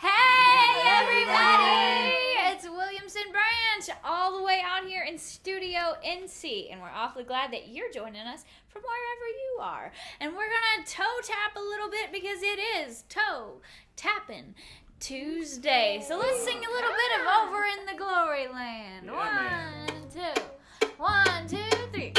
Hey, everybody! It's Williamson Branch, all the way out here in Studio NC, and we're awfully glad that you're joining us from wherever you are. And we're gonna toe tap a little bit because it is Toe Tapping Tuesday. So let's sing a little bit of Over in the Glory Land. Yeah, 1, 2, 1, 2, 3.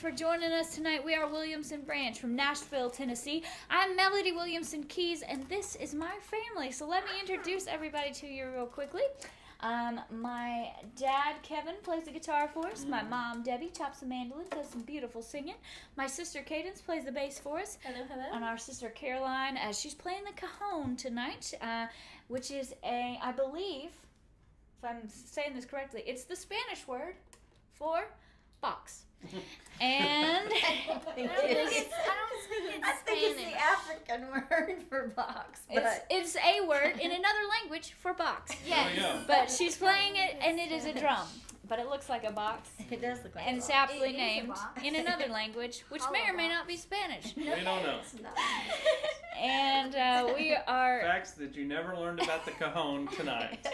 For joining us tonight. We are Williamson Branch from Nashville, Tennessee. I'm Melody Williamson Keys, and this is my family. So let me introduce everybody to you real quickly. My dad, Kevin, plays the guitar for us. My mom, Debbie, chops the mandolin, does some beautiful singing. My sister, Cadence, plays the bass for us. Hello, hello. And our sister, Caroline, she's playing the cajon tonight, which is I believe, if I'm saying this correctly, it's the Spanish word for box. And I think it's the African word for box. But it's a word in another language for box. Yes. But she's playing it, and it is a drum. But it looks like a box. It does look like a box. And it's aptly named in another language, which may or may not be Spanish. We don't know. And we are... Facts that you never learned about the cajon tonight.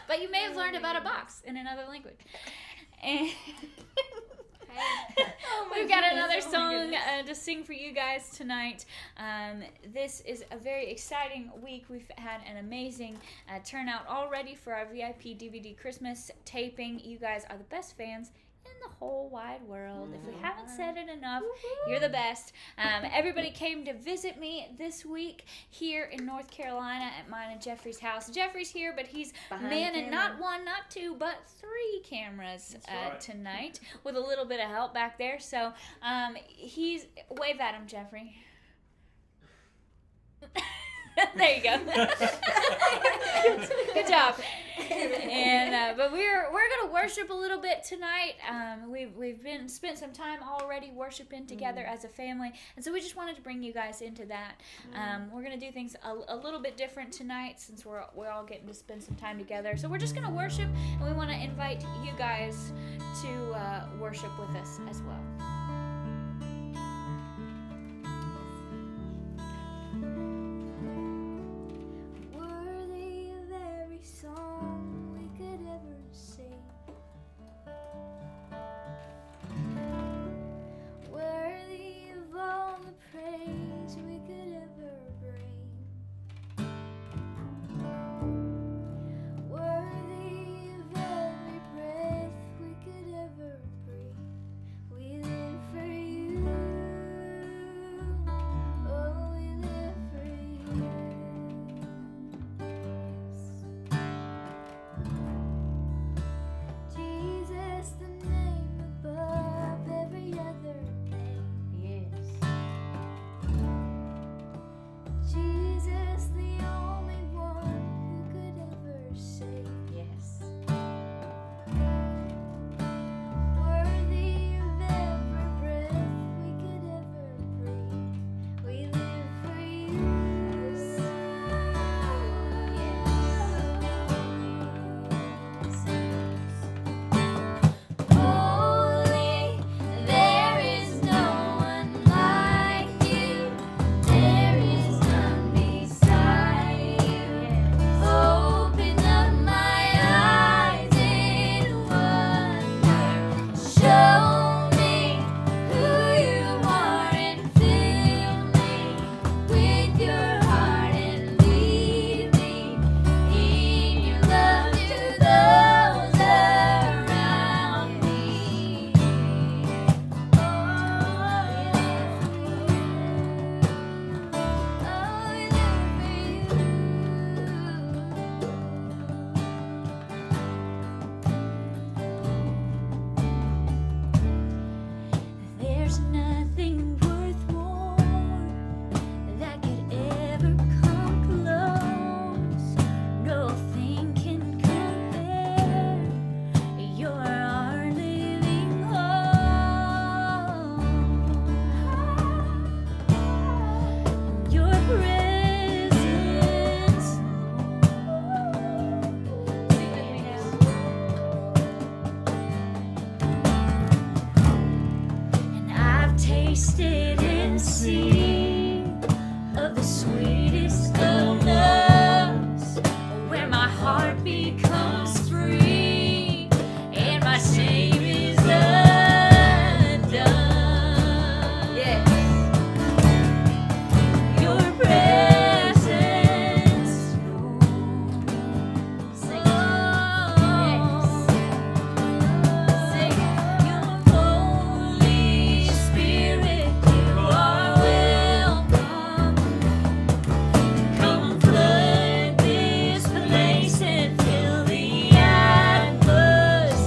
But you may have learned about a box in another language. And... We've got another song to sing for you guys tonight. This is a very exciting week. We've had an amazing turnout already for our VIP DVD Christmas taping. You guys are the best fans in the whole wide world. If we haven't said it enough, you're the best. Everybody came to visit me this week here in North Carolina at mine and Jeffrey's house. Jeffrey's here, but he's manning not one, not two, but 3 cameras tonight with a little bit of help back there. So he's... Wave at him, Jeffrey. There you go. Good job. And but we're gonna worship a little bit tonight. We've spent some time already worshiping together as a family, and so we just wanted to bring you guys into that. We're gonna do things a little bit different tonight since we're all getting to spend some time together. So we're just gonna worship, and we want to invite you guys to worship with us as well. Worthy tasted and see of the sweetest of loves, where my heart becomes free and my shame is undone. Yes. Your presence, sing. Yes. Sing. Your Holy Spirit, you are welcome. Come flood this place and fill the atmosphere.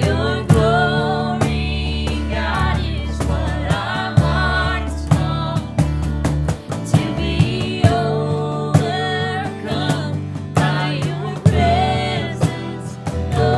Your glory, God, is what our hearts long to be overcome by your presence, come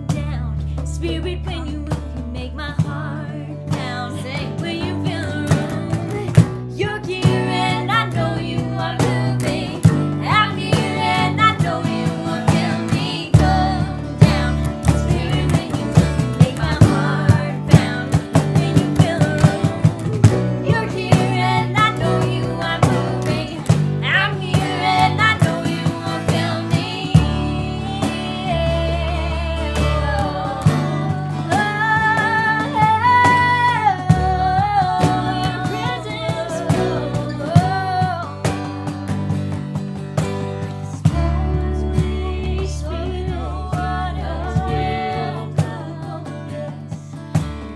down. Spirit, when you move, you make my heart pound. When you fill the room, you're here and I know you are moving. I'm here and I know you will fill me. Come down. Spirit, when you move, you make my heart pound. When you fill the room, you're here and I know you are moving. I'm here and I know you will fill me.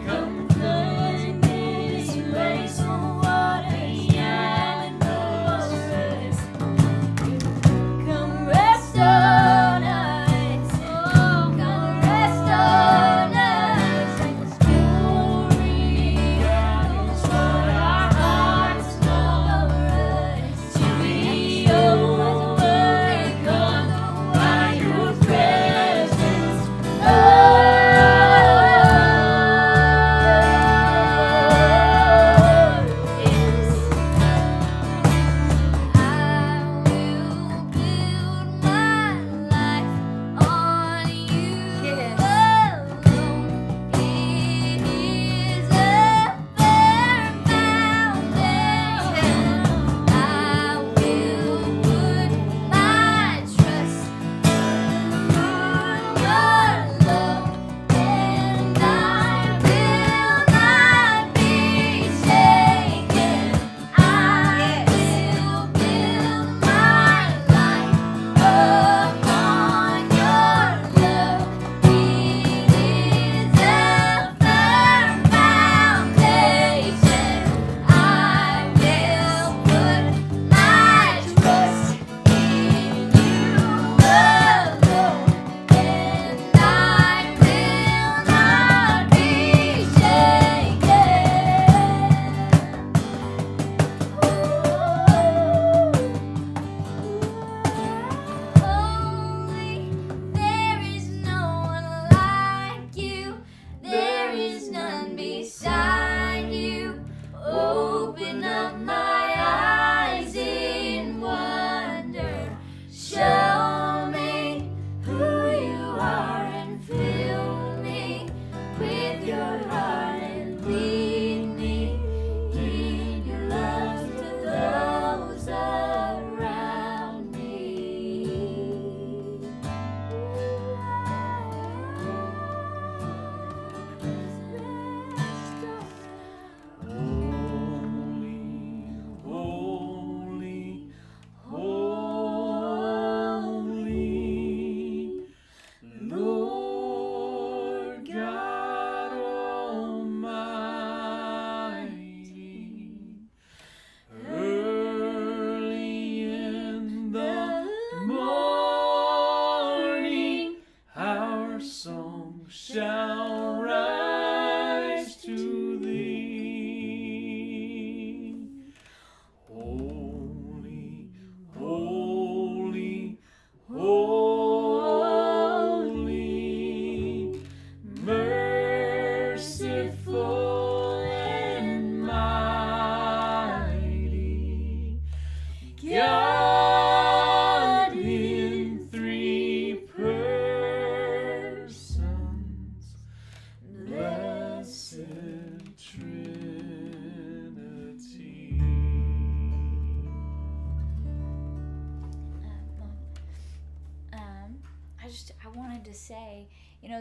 Come flood this place, water, atmosphere. Come rest on us, oh, come rest on us. Glory is what our hearts long to be overcome by your presence, I will build my life on you alone. It is a firm foundation. I will put my trust in your love, and I will not be shaken. I will build my life upon your love. It is a firm foundation. I will put my trust in you alone, and I will not be Holy, there is no one like you. There is none beside you. Open up my eyes in wonder. Show me who you are and fill me with your heart and lead me in your love to those around me. Holy, holy, Lord God Almighty. Early in the morning, our song shall rise to thee. Holy, holy, holy, merciful say,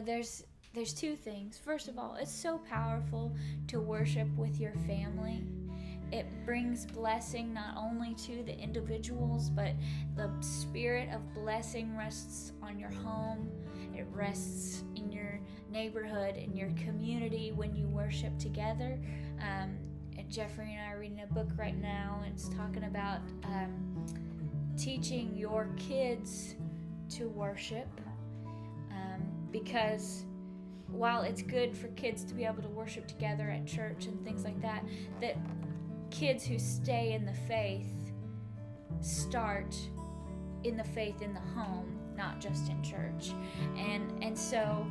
there's two things. First of all, it's so powerful to worship with your family. It brings blessing not only to the individuals, but the spirit of blessing rests on your home. It rests in your neighborhood, in your community when you worship together. And Jeffrey and I are reading a book right now, and it's talking about teaching your kids to worship, because while it's good for kids to be able to worship together at church and things like that, that kids who stay in the faith start in the faith in the home, not just in church. And so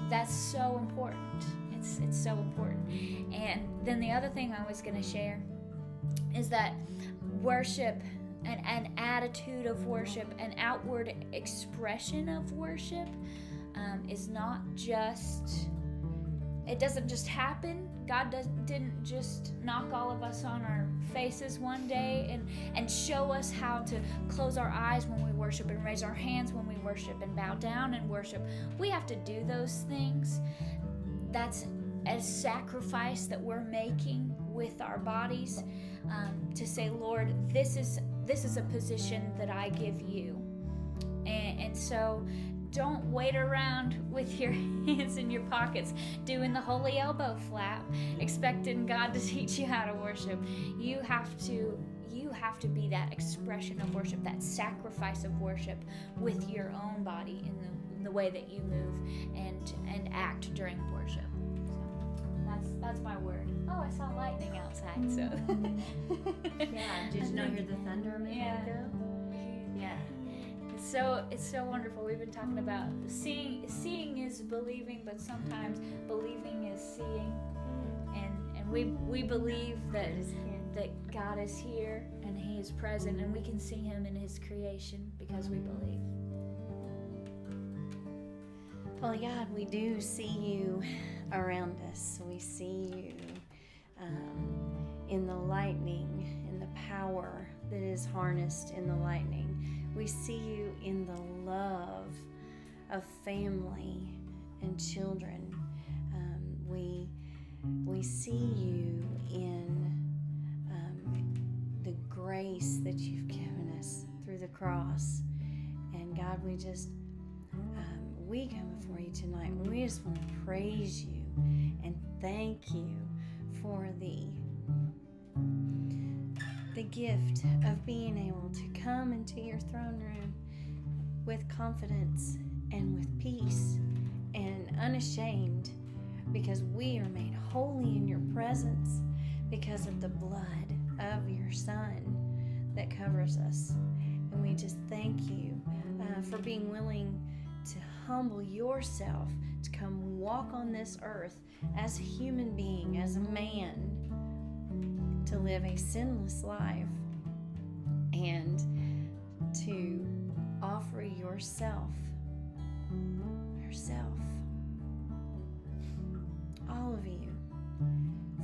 that's so important. It's so important. And then the other thing I was going to share is that worship, an attitude of worship, an outward expression of worship, is not just, it doesn't just happen. God didn't just knock all of us on our faces one day and show us how to close our eyes when we worship and raise our hands when we worship and bow down and worship. We have to do those things. That's a sacrifice that we're making with our bodies, to say, Lord, this is a position that I give you. And so don't wait around with your hands in your pockets doing the holy elbow flap, expecting God to teach you how to worship. You have to be that expression of worship, that sacrifice of worship with your own body in the way that you move and act during worship. So that's my word. Oh, I saw lightning outside, so. Yeah, did you not hear the thunder a minute ago? Yeah. It's so wonderful. We've been talking about seeing is believing, but sometimes believing is seeing. And we believe that God is here and He is present, and we can see Him in His creation because we believe. Well, God, we do see you around us. We see you in the lightning, in the power that is harnessed in the lightning. We see you in the love of family and children. We see you in the grace that you've given us through the cross. And God, we come before you tonight, and we just want to praise you and thank you for the gift of being able to come into your throne room with confidence and with peace and unashamed, because we are made holy in your presence because of the blood of your Son that covers us. And we just thank you for being willing to humble yourself to come walk on this earth as a human being, as a man, to live a sinless life and to offer yourself, all of you,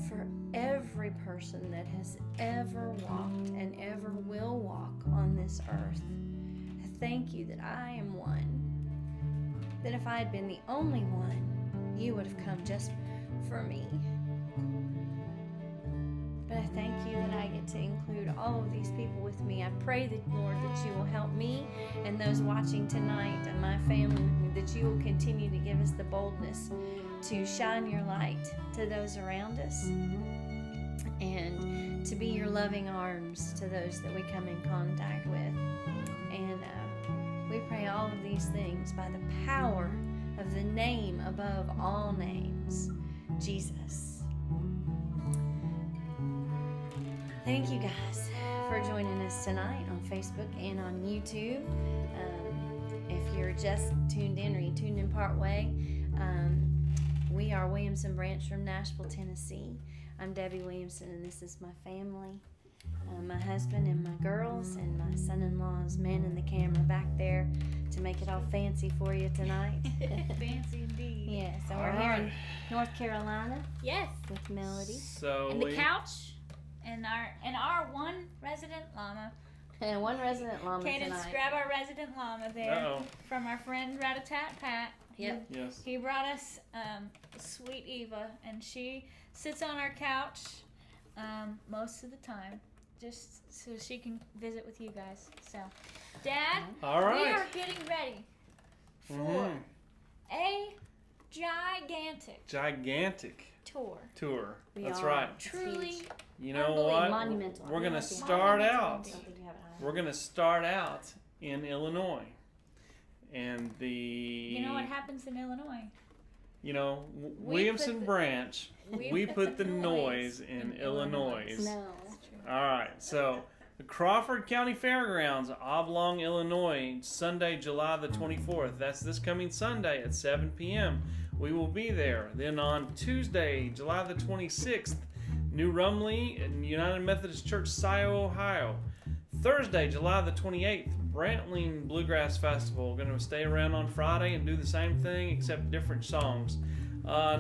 for every person that has ever walked and ever will walk on this earth. I thank you that I am one, that if I had been the only one, you would have come just for me. But I thank you that I get to include all of these people with me. I pray that, Lord, that you will help me and those watching tonight and my family with me, that you will continue to give us the boldness to shine your light to those around us and to be your loving arms to those that we come in contact with. And we pray all of these things by the power of the name above all names, Jesus. Thank you guys for joining us tonight on Facebook and on YouTube. If you're just tuned in or you tuned in part way, we are Williamson Branch from Nashville, Tennessee. I'm Debbie Williamson, and this is my family, my husband and my girls, and my son-in-law is manning the camera back there to make it all fancy for you tonight. Fancy indeed. Yeah, so we're here in North Carolina. Yes. With Melody. So And the couch and our one resident llama. And one resident llama Cadence, tonight. grab our resident llama there Uh-oh. from our friend Rat-a-tat Pat. Yep. Yes. He brought us sweet Eva, and she sits on our couch most of the time, just so she can visit with you guys. So, Dad, All we right. are getting ready for Mhm. a gigantic Tour. We That's are. right. truly You know Unbelievable. what? Monumental. We're gonna I start Monumental out. indeed. don't think you have it high. We're gonna start out in Illinois, and the You know what happens in Illinois? Williamson put the- branch. We put the noise in Illinois. No. That's true. All right, so the Crawford County Fairgrounds, Oblong, Illinois, Sunday, July the 24th. That's this coming Sunday at 7 p.m. We will be there. Then on Tuesday, July the 26th, New Rumley and United Methodist Church, Scio, Ohio. Thursday, July the 28th, Brantling Bluegrass Festival. Going to stay around on Friday and do the same thing except different songs. July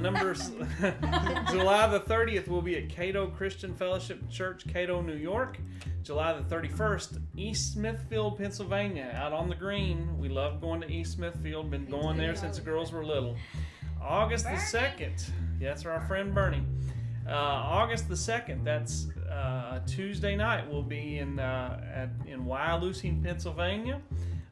the 30th will be at Cato Christian Fellowship Church, Cato, New York. July the 31st, East Smithfield, Pennsylvania, out on the green. We love going to East Smithfield. Been going there since the girls were little. August the 2nd, that's our friend Bernie. August the 2nd, that's Tuesday night. We'll be in Wyalusing, Pennsylvania.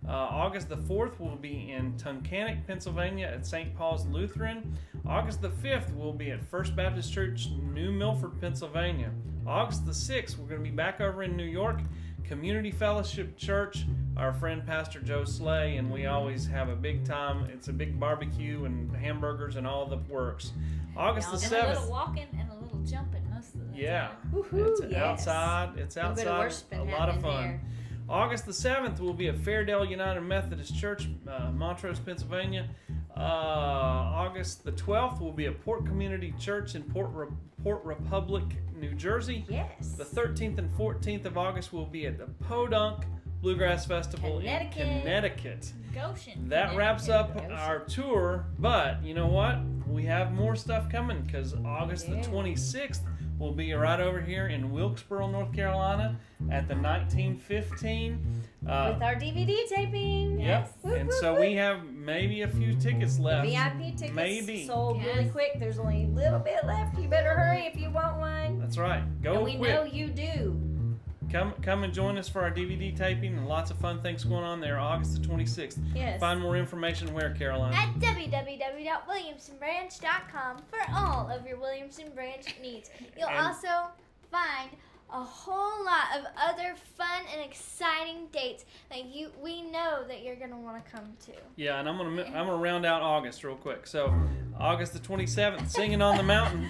August the 4th, we'll be in Tunkhannock, Pennsylvania at St. Paul's Lutheran. August the 5th, we'll be at First Baptist Church, New Milford, Pennsylvania. August the 6th, we're going to be back over in New York, Community Fellowship Church, our friend Pastor Joe Slay, and we always have a big time. It's a big barbecue and hamburgers and all the works. August the And a 7th. little walking and a little jumping most of the Yeah, time. Woohoo, it's yes. outside. It's A little bit of outside. worshiping A lot of happening fun. there. August the 7th will be at Fairdale United Methodist Church, Montrose, Pennsylvania. August the 12th will be at Port Community Church in Port Republic, New Jersey. Yes. The 13th and 14th of August will be at the Podunk Bluegrass Festival in Connecticut. Goshen. That wraps up Goshen. our tour, but you know what? We have more stuff coming because August the 26th will be right over here in Wilkesboro, North Carolina at the 1915. With our DVD taping. Yep. Whoop, And whoop, so whoop. we have maybe a few tickets left. VIP tickets Maybe. sold Yes. really quick. There's only a little bit left. You better hurry if you want one. That's right. Go And we quick. know you do. Come and join us for our DVD taping and lots of fun things going on there August the 26th. Yes. Find more information where, Caroline? At www.williamsonbranch.com for all of your Williamson Branch needs. You'll And- also find a whole lot of other fun and exciting dates that we know that you're gonna want to come to. Yeah, and I'm gonna round out August real quick. So, August the 27th, Singing on the Mountain,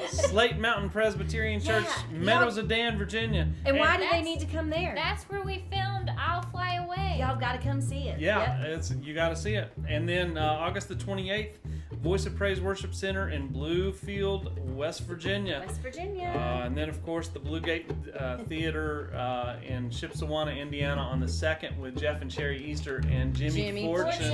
Slate Mountain Presbyterian Church, Yeah, Meadows of Dan, Virginia. And why do they that's- need to come there? That's where we filmed I'll Fly Away. Y'all got to come see it. Yeah, Yep. you got to see it. And then August the 28th, Voice of Praise Worship Center in Bluefield, West Virginia. West Virginia. And then, of course, the Blue Gate Theater in Shipsawana, Indiana on the 2nd with Jeff and Sherry Easter and Jimmy Fortune.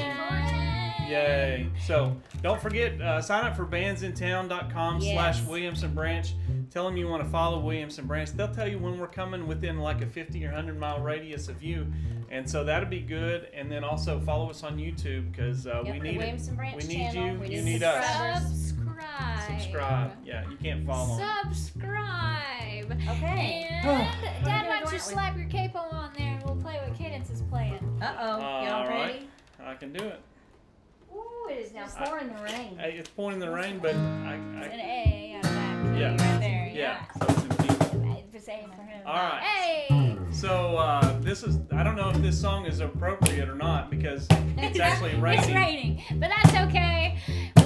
Yay. So don't forget, sign up for bandsintown.com/Williamson Branch. Tell them you want to follow Williamson Branch. They'll tell you when we're coming within like a 50 or 100 mile radius of you. And so that'll be good. And then also follow us on YouTube because we the need it. Williamson Branch We need channel. you. We You need need us. Subscribe. Subscribe. Yeah, you can't follow 'em. Subscribe. Okay. And Dad, why don't you slap your capo on there and we'll play what Cadence is playing. Uh-oh. Y'all All right. ready? I can do it. Ooh, it is now pouring the rain. Hey, it's pouring in the rain, but It's an I A out of that. Yeah. Right there. yeah. So it's in B. It's A for him. All right. Hey. So this is, I don't know if this song is appropriate or not because it's actually raining. It's raining, but that's okay.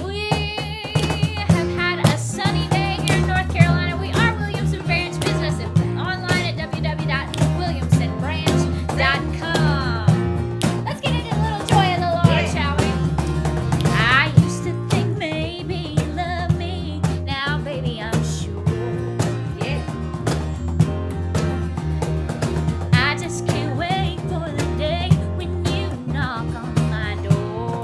We have had a sunny day here in North Carolina. We are Williamson Branch Business online at www.williamsonbranch.com. Let's get into a little joy of the Lord, shall we? I used to think maybe you love me. Now, baby, I'm sure. Yeah. I just can't wait for the day when you knock on my door.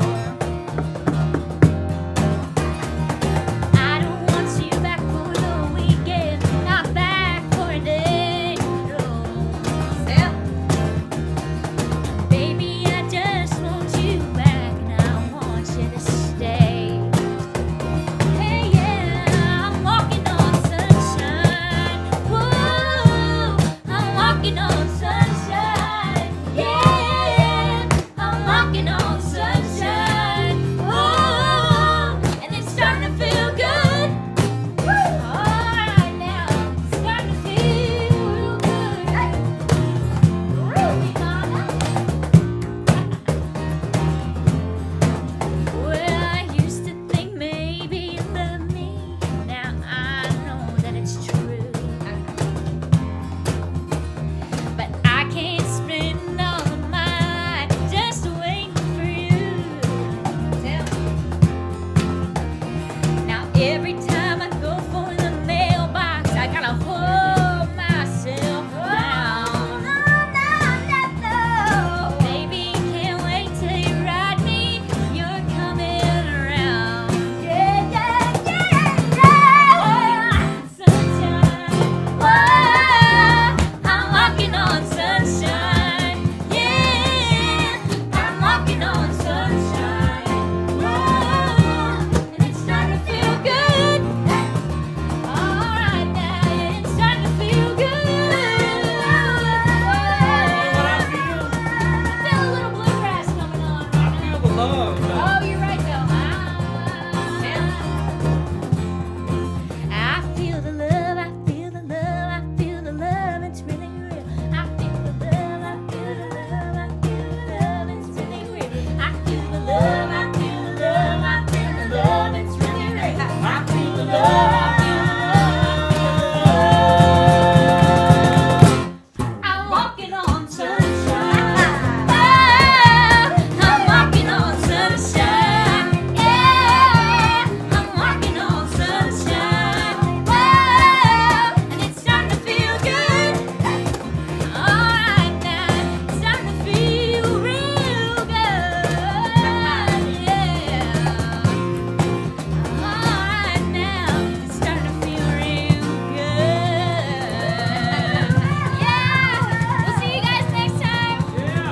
Every time